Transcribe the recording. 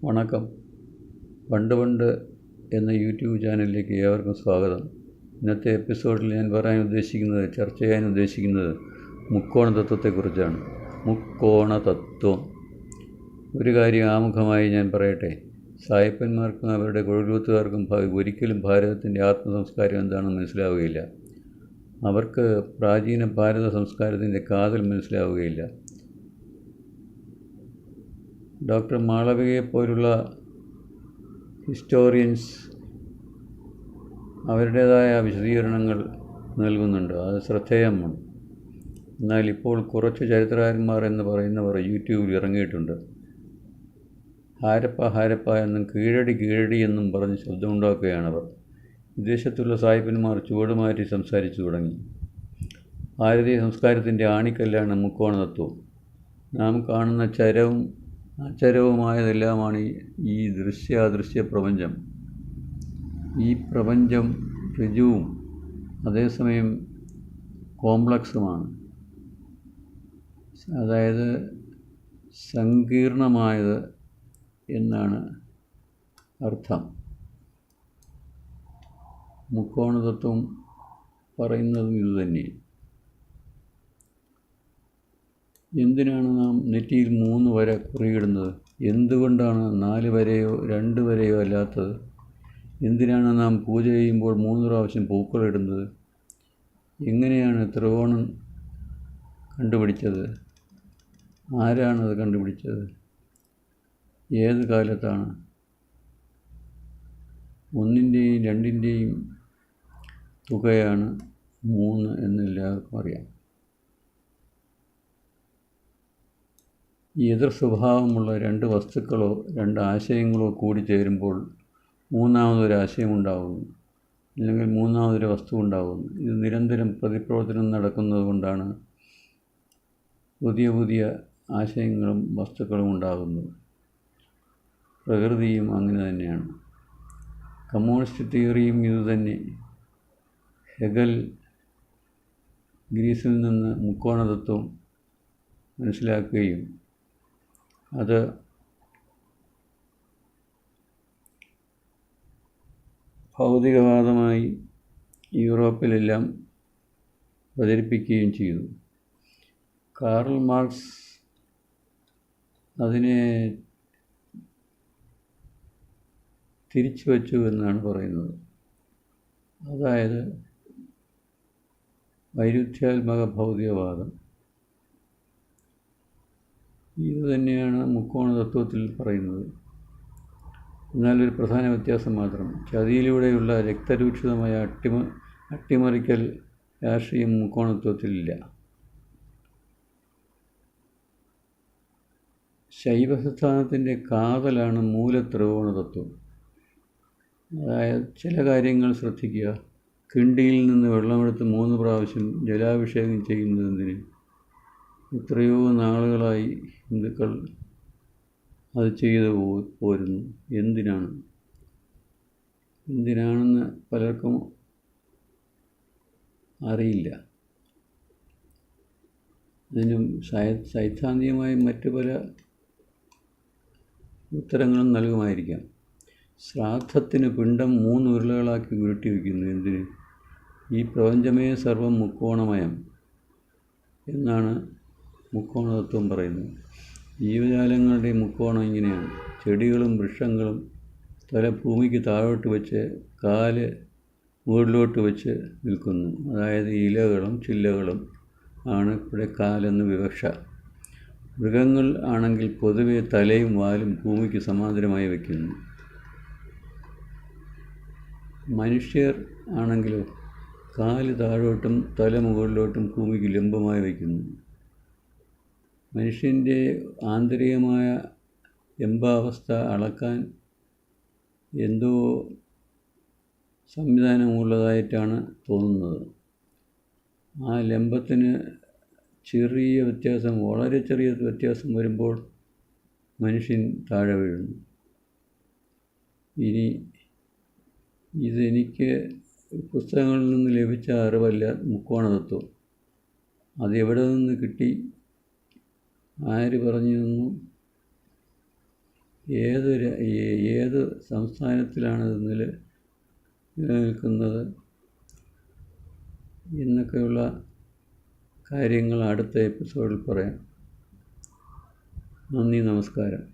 വണക്കം. പണ്ട് പണ്ട് എന്ന യൂട്യൂബ് ചാനലിലേക്ക് ഏവർക്കും സ്വാഗതം. ഇന്നത്തെ എപ്പിസോഡിൽ ഞാൻ ചർച്ച ചെയ്യാൻ ഉദ്ദേശിക്കുന്നത് മുക്കോണ തത്വത്തെക്കുറിച്ചാണ്. മുക്കോണ തത്വം. ഒരു കാര്യം ആമുഖമായി ഞാൻ പറയട്ടെ. സായിപ്പന്മാർക്കും അവരുടെ കുഴൽകൂത്തുകാർക്കും ഒരിക്കലും ഭാരതത്തിൻ്റെ ആത്മസംസ്കാരം എന്താണെന്ന് മനസ്സിലാവുകയില്ല. അവർക്ക് പ്രാചീന ഭാരത സംസ്കാരത്തിൻ്റെ കാതൽ മനസ്സിലാവുകയില്ല. ഡോക്ടർ മാളവികയെപ്പോലുള്ള ഹിസ്റ്റോറിയൻസ് അവരുടേതായ വിശദീകരണങ്ങൾ നൽകുന്നുണ്ട്. അത് ശ്രദ്ധേയമാണ്. എന്നാൽ ഇപ്പോൾ കുറച്ച് ചരിത്രകാരന്മാർ എന്ന് പറയുന്നവർ യൂട്യൂബിൽ ഇറങ്ങിയിട്ടുണ്ട്. ഹാരപ്പ എന്നും കീഴടി എന്നും പറഞ്ഞ് ശബ്ദമുണ്ടാക്കുകയാണവർ. വിദേശത്തുള്ള സായിപ്പന്മാർ ചുവടുമാറ്റി സംസാരിച്ചു തുടങ്ങി. ഭാരതീയ സംസ്കാരത്തിൻ്റെ ആണിക്കല്ലാണ് മുക്കോണ തത്വം. നാം കാണുന്ന ചരവും അചരവുമായതെല്ലാമാണ് ഈ ദൃശ്യാദൃശ്യ പ്രപഞ്ചം. ഈ പ്രപഞ്ചം ഋജുവും അതേസമയം കോംപ്ലക്സുമാണ്. അതായത് സങ്കീർണമായത് എന്നാണ് അർത്ഥം. മുക്കോണ തത്വം പറയുന്നതും ഇതുതന്നെ. എന്തിനാണ് നാം നെറ്റിയിൽ 3 വര കുറിയിടുന്നത്? എന്തുകൊണ്ടാണ് 4 വരയോ 2 വരയോ അല്ലാത്തത്? എന്തിനാണ് നാം പൂജ ചെയ്യുമ്പോൾ 3 പ്രാവശ്യം പൂക്കളിടുന്നത്? എങ്ങനെയാണ് ത്രികോണം കണ്ടുപിടിച്ചത്? ആരാണത് കണ്ടുപിടിച്ചത്? ഏത് കാലത്താണ്? 1ൻ്റെയും 2ൻ്റെയും തുകയാണ് 3 എന്നെല്ലാവർക്കും അറിയാം. ഈ എതിർ സ്വഭാവമുള്ള 2 വസ്തുക്കളോ 2 ആശയങ്ങളോ കൂടിച്ചേരുമ്പോൾ മൂന്നാമതൊരാശയമുണ്ടാകുന്നു, അല്ലെങ്കിൽ മൂന്നാമതൊരു വസ്തു ഉണ്ടാകുന്നു. ഇത് നിരന്തരം പ്രതിപ്രവർത്തനം നടക്കുന്നത് കൊണ്ടാണ് പുതിയ പുതിയ ആശയങ്ങളും വസ്തുക്കളും ഉണ്ടാകുന്നത്. പ്രകൃതിയും അങ്ങനെ തന്നെയാണ്. കമ്മ്യൂണിസ്റ്റ് തിയറിയും ഇതുതന്നെ. ഹെഗൽ ഗ്രീസിൽ നിന്ന് മുക്കോണ തത്വം മനസ്സിലാക്കുകയും അത് ഭൗതികവാദമായി യൂറോപ്പിലെല്ലാം പ്രചരിപ്പിക്കുകയും ചെയ്തു. കാർൽ മാർക്സ് അതിനെ തിരിച്ചു വച്ചു എന്നാണ് പറയുന്നത്. അതായത് വൈരുദ്ധ്യാത്മക ഭൗതികവാദം. ഇതുതന്നെയാണ് മുക്കോണ തത്വത്തിൽ പറയുന്നത്. എന്നാൽ ഒരു പ്രധാന വ്യത്യാസം മാത്രം. ചതിയിലൂടെയുള്ള രക്തരൂക്ഷിതമായ അട്ടിമറിക്കൽ രാഷ്ട്രീയം മുക്കോണ തത്വത്തിലില്ല. ശൈവസിദ്ധാന്തത്തിൻ്റെ കാതലാണ് മൂലത്രികോണ തത്വം. അതായത് ചില കാര്യങ്ങൾ ശ്രദ്ധിക്കുക. കിണ്ടിയിൽ നിന്ന് വെള്ളമെടുത്ത് 3 പ്രാവശ്യം ജലാഭിഷേകം ചെയ്യുന്നതെന്തിന്? എത്രയോ നാളുകളായി ഹിന്ദുക്കൾ അത് ചെയ്തു പോരുന്നു. എന്തിനാണെന്ന് പലർക്കും അറിയില്ല. ഇതിനും സൈദ്ധാന്തികമായി മറ്റു പല ഉത്തരങ്ങളും നൽകുമായിരിക്കാം. ശ്രാദ്ധത്തിന് പിണ്ടം 3 ഉരുളകളാക്കി ഉരുട്ടി വയ്ക്കുന്നു. എന്തിന്? ഈ പ്രപഞ്ചമേ സർവം മുക്കോണമയം എന്നാണ് മുക്കോണ തത്വം പറയുന്നത്. ജീവജാലങ്ങളുടെ മുക്കോണം ഇങ്ങനെയാണ്. ചെടികളും വൃക്ഷങ്ങളും തല ഭൂമിക്ക് താഴോട്ട് വെച്ച് കാല് മുകളിലോട്ട് വെച്ച് നിൽക്കുന്നു. അതായത് ഇലകളും ചില്ലകളും ആണ് ഇവിടെ കാലെന്ന് വിവക്ഷ. മൃഗങ്ങൾ ആണെങ്കിൽ പൊതുവെ തലയും വാലും ഭൂമിക്ക് സമാന്തരമായി വയ്ക്കുന്നു. മനുഷ്യർ ആണെങ്കിലോ കാല് താഴോട്ടും തല മുകളിലോട്ടും ഭൂമിക്ക് ലംബമായി വയ്ക്കുന്നു. മനുഷ്യൻ്റെ ആന്തരികമായ ലംബാവസ്ഥ അളക്കാൻ എന്തോ സംവിധാനമുള്ളതായിട്ടാണ് തോന്നുന്നത്. ആ ലംബത്തിന് ചെറിയ വ്യത്യാസം, വളരെ ചെറിയ വ്യത്യാസം വരുമ്പോൾ മനുഷ്യൻ താഴെ വീഴുന്നു. ഇനി ഇതെനിക്ക് പുസ്തകങ്ങളിൽ നിന്ന് ലഭിച്ച അറിവല്ല മുക്കോണ തത്വം. അതെവിടെ നിന്ന് കിട്ടി, ആര് പറഞ്ഞു തന്നു ഏത് സംസ്ഥാനത്തിലാണത് നിലനിൽക്കുന്നത് എന്നൊക്കെയുള്ള കാര്യങ്ങൾ അടുത്ത എപ്പിസോഡിൽ പറയാം. നന്ദി, നമസ്കാരം.